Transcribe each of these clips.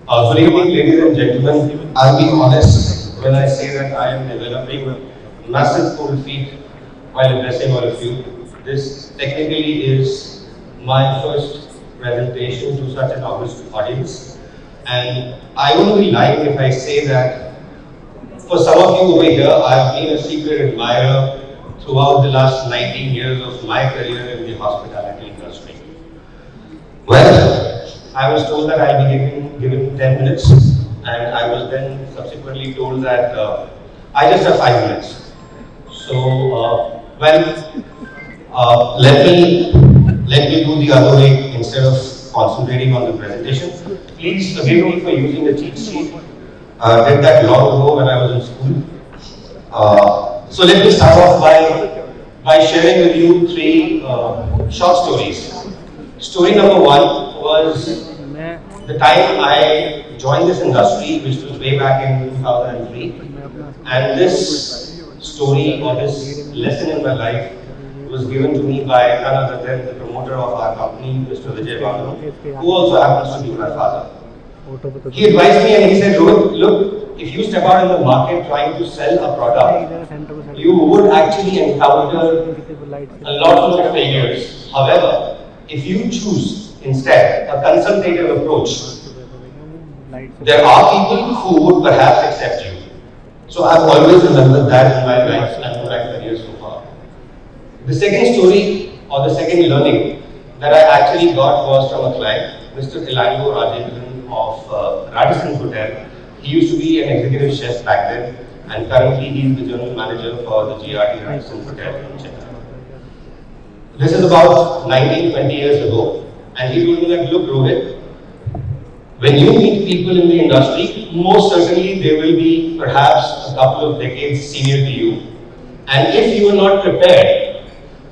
Good evening, ladies and gentlemen. I'll be honest when I say that I am developing massive cold feet while addressing all of you. This technically is my first presentation to such an august audience, and I wouldn't be lying if I say that for some of you over here, I've been a secret admirer throughout the last 19 years of my career in the hospitality industry. Well, I was told that I'll be given 10 minutes, and I was then subsequently told that I just have 5 minutes. So, let me do the other way instead of concentrating on the presentation. Please forgive me for using the cheat sheet. Did that long ago when I was in school. So let me start off by sharing with you 3 short stories. Story number 1 was the time I joined this industry, which was way back in 2003, and this story or this lesson in my life was given to me by none other than the promoter of our company, Mr. Wangnoo, who also happens to be my father. He advised me and he said, Rohit, look, if you step out in the market trying to sell a product, you would actually encounter a lot more failures. However, if you choose instead a consultative approach, there are people who would perhaps accept you. So I've always remembered that in my life and in my career so far. The second story or the second learning that I actually got was from a client, Mr. Rajendran of Radisson Hotel. He used to be an executive chef back then, and currently he is the general manager for the GRT Radisson Hotel in Chennai. This is about 19-20 years ago, and he told me that, look Rohit, when you meet people in the industry, most certainly they will be perhaps a couple of decades senior to you, and if you are not prepared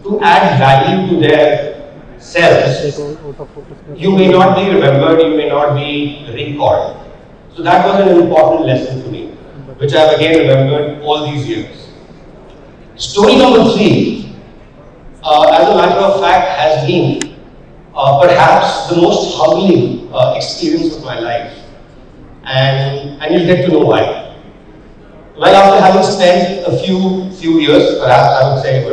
to add value to their selves, you may not be remembered, you may not be recalled. So that was an important lesson to me, which I have again remembered all these years. Story number 3, as a matter of fact, has been perhaps the most humbling experience of my life, and you'll get to know why. Well, after having spent a few years, perhaps I would say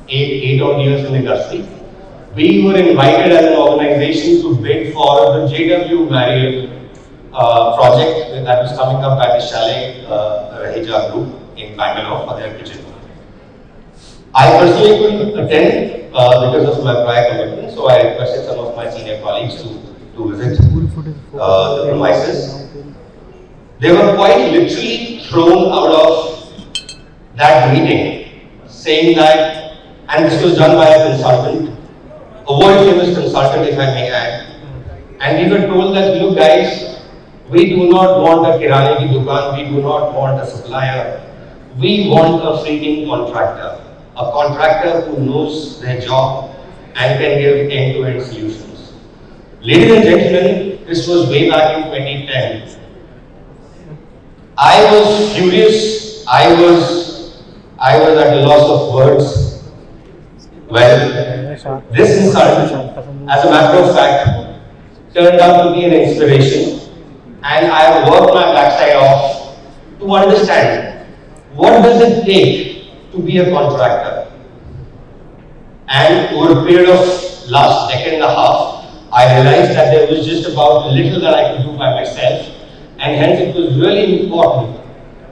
8 odd years in the industry, we were invited as an organization to bid for the JW Marriott project that was coming up by the Chalet Raheja Group in Bangalore for their kitchen. I personally couldn't attend because of my prior commitment, so I requested some of my senior colleagues to visit the premises. They were quite literally thrown out of that meeting, saying that, and this was done by a consultant, a world famous consultant if I may add, and we were told that, look guys, we do not want a kirane ki dukaan, we do not want a supplier, we want a freaking contractor. A contractor who knows their job and can give end-to-end solutions. Ladies and gentlemen, this was way back in 2010. I was furious. I was at a loss of words. Well, this insult, as a matter of fact, turned out to be an inspiration, and I worked my backside off to understand what does it take to be a contractor. And over a period of last decade and a half, I realized that there was just about little that I could do by myself, and hence it was really important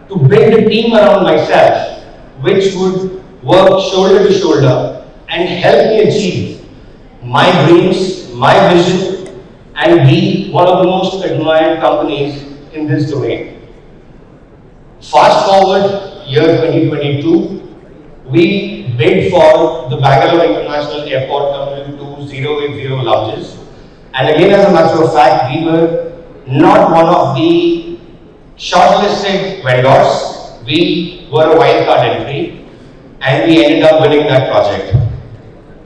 to build a team around myself which would work shoulder to shoulder and help me achieve my dreams, my vision, and be one of the most admired companies in this domain. Fast forward year 2022, we bid for the Bangalore International Airport Terminal 2080 lounges, and again, as a matter of fact, we were not one of the shortlisted vendors. We were a wildcard entry, and we ended up winning that project.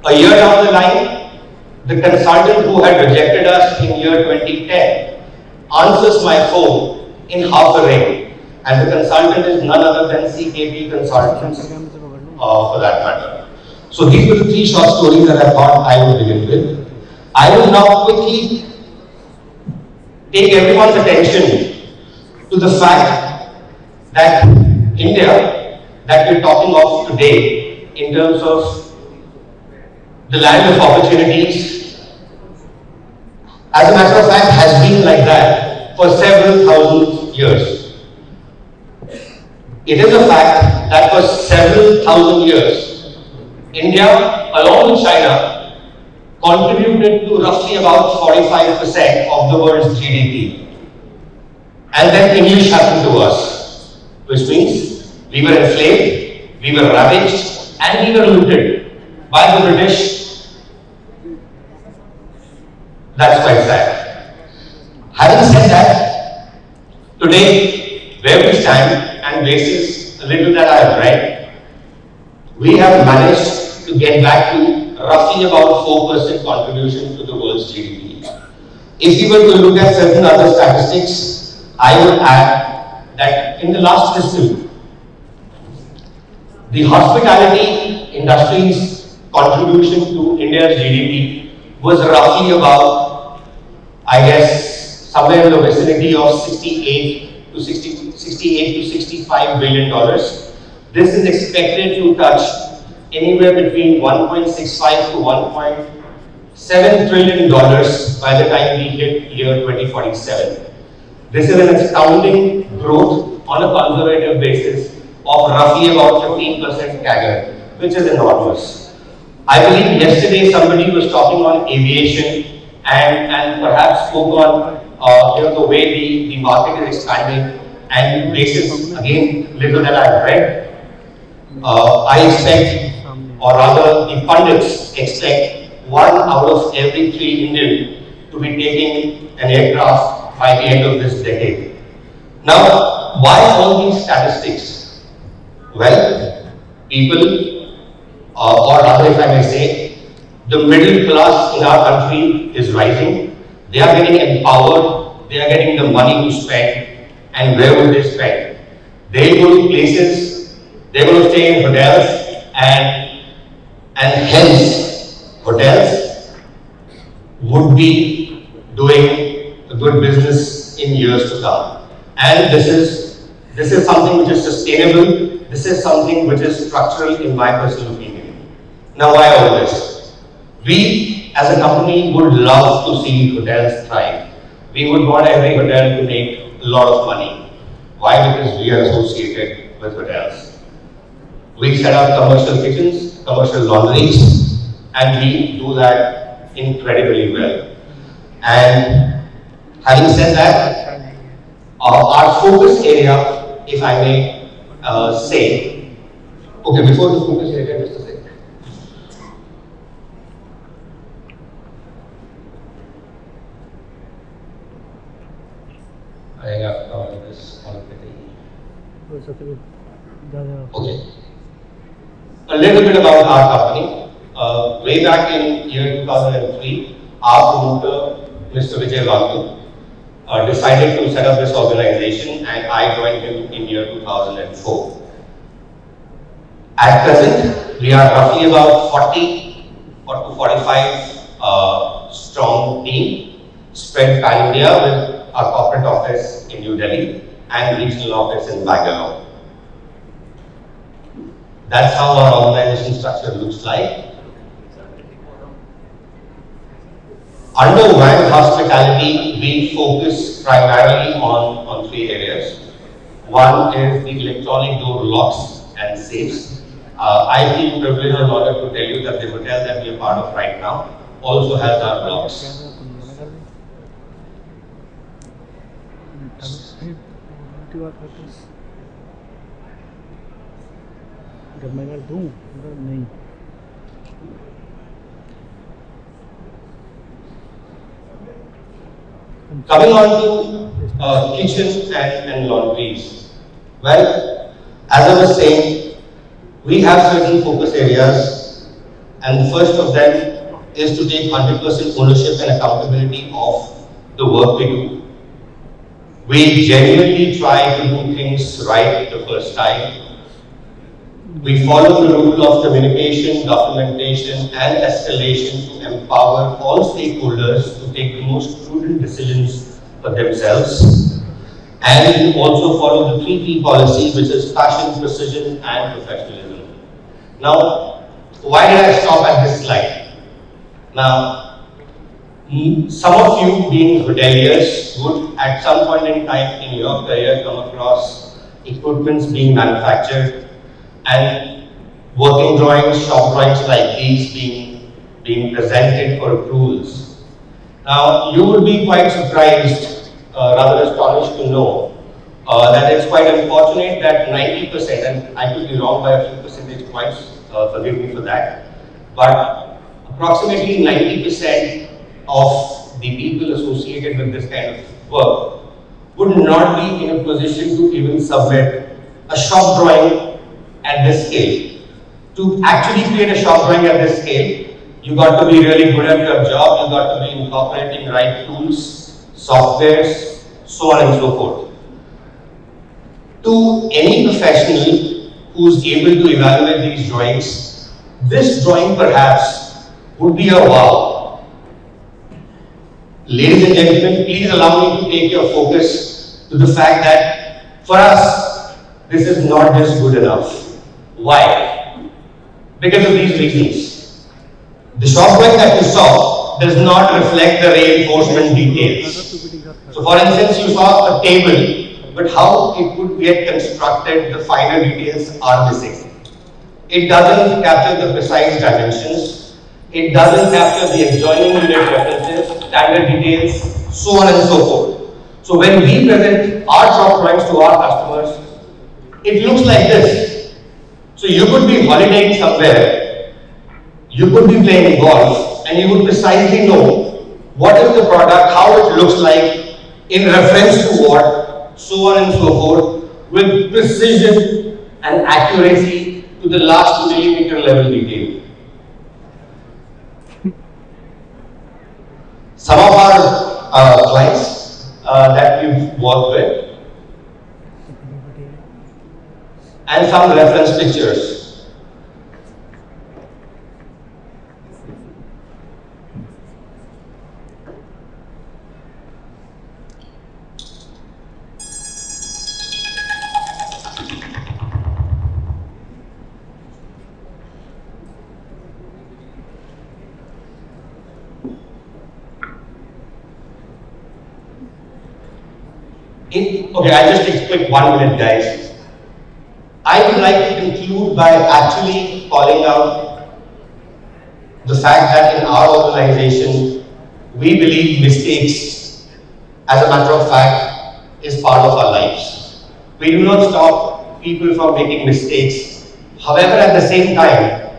A year down the line, the consultant who had rejected us in year 2010 answers my phone in half a ring, and the consultant is none other than CKP Consultants. For that matter. So these were the 3 short stories that I thought I would begin with. I will now quickly take everyone's attention to the fact that India, that we're talking of today, in terms of the land of opportunities, as a matter of fact, has been like that for several thousand years. It is a fact that for several thousand years, India, along with China, contributed to roughly about 45% of the world's GDP. And then English happened to us, which means we were enslaved, we were ravaged, and we were looted by the British. That's quite sad. Having said that, today, where we stand, and basis a little that I have read, we have managed to get back to roughly about 4% contribution to the world's GDP. If you were to look at certain other statistics, I would add that in the last fiscal, the hospitality industry's contribution to India's GDP was roughly about, I guess, somewhere in the vicinity of 68 to 65 billion dollars. This is expected to touch anywhere between 1.65 to 1.7 trillion dollars by the time we hit year 2047. This is an astounding growth on a conservative basis of roughly about 15% CAGR, which is enormous. I believe yesterday somebody was talking on aviation and perhaps spoke on the way the market is expanding, and basis again little that I've read. I expect, or rather the pundits expect, 1 out of every 3 Indian to be taking an aircraft by the end of this decade. Now, why all these statistics? Well, people, or rather if I may say, the middle class in our country is rising. They are getting empowered, they are getting the money to spend, and where will they spend? They go to places, they're going to stay in hotels, and hence hotels would be doing a good business in years to come. And this is something which is sustainable, this is something which is structural in my personal opinion. Now, why all this? We as a company would love to see hotels thrive. We would want every hotel to make a lot of money. Why? Because we are associated with hotels. We set up commercial kitchens, commercial laundries, and we do that incredibly well. And having said that, our focus area, if I may say, okay, before the focus area, just a second. I have covered this already. Okay. A little bit about our company. Way back in year 2003, our promoter, Mr. Wangnoo, decided to set up this organization, and I joined him in year 2004. At present, we are roughly about 40 to 45 strong team, spread pan-India with our corporate office in New Delhi and regional office in Bangalore. That's how our organization structure looks like. Under Wang Hospitality, we focus primarily on 3 areas. One is the electronic door locks and safes. I feel privileged and honored to tell you that the hotel that we are part of right now also has our locks. Coming on to kitchen and laundries. Well, as I was saying, we have certain focus areas, and the first of them is to take 100% ownership and accountability of the work we do. We genuinely try to do things right the first time. We follow the rule of communication, documentation, and escalation to empower all stakeholders to take the most prudent decisions for themselves, and also follow the 3P policy, which is passion, precision, and professionalism. Now, why did I stop at this slide? Now, some of you being hoteliers would at some point in time in your career come across equipments being manufactured and working drawings, shop drawings like these being presented for approvals. Now, you would be quite surprised, rather astonished to know that it's quite unfortunate that 90%, and I could be wrong by a few percentage points, forgive me for that, but approximately 90% of the people associated with this kind of work would not be in a position to even submit a shop drawing at this scale. To actually create a shop drawing at this scale, you got to be really good at your job, you got to be incorporating right tools, softwares, so on and so forth. To any professional who's able to evaluate these drawings, this drawing perhaps would be a wow. Ladies and gentlemen, please allow me to take your focus to the fact that for us, this is not just good enough. Why? Because of these reasons. The shop drawing that you saw does not reflect the reinforcement details. So for instance, you saw a table, but how it would get constructed, the finer details are missing. It doesn't capture the precise dimensions. It doesn't capture the adjoining unit references, standard details, so on and so forth. So when we present our shop drawings to our customers, it looks like this. So you could be holidaying somewhere, you could be playing golf, and you would precisely know what is the product, how it looks like, in reference to what, so on and so forth, with precision and accuracy to the last millimeter level detail. Some of our clients that we've worked with, and some reference pictures. Okay, I'll just take a quick 1 minute, guys. I would like to conclude by actually calling out the fact that in our organization, we believe mistakes, as a matter of fact, is part of our lives. We do not stop people from making mistakes. However, at the same time,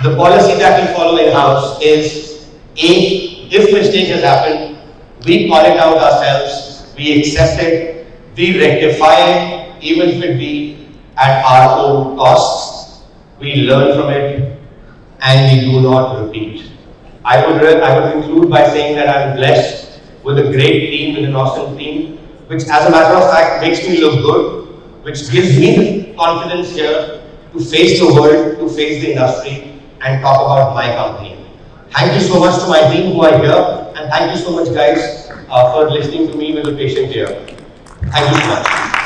the policy that we follow in-house is, A, if mistake has happened, we call it out ourselves, we accept it, we rectify it, even if it be at our own costs, we learn from it, and we do not repeat. I would conclude by saying that I'm blessed with a great team, with an awesome team, which as a matter of fact makes me look good, which gives me the confidence here to face the world, to face the industry, and talk about my company. Thank you so much to my team who are here, and thank you so much guys for listening to me with a patient ear. Thank you so much.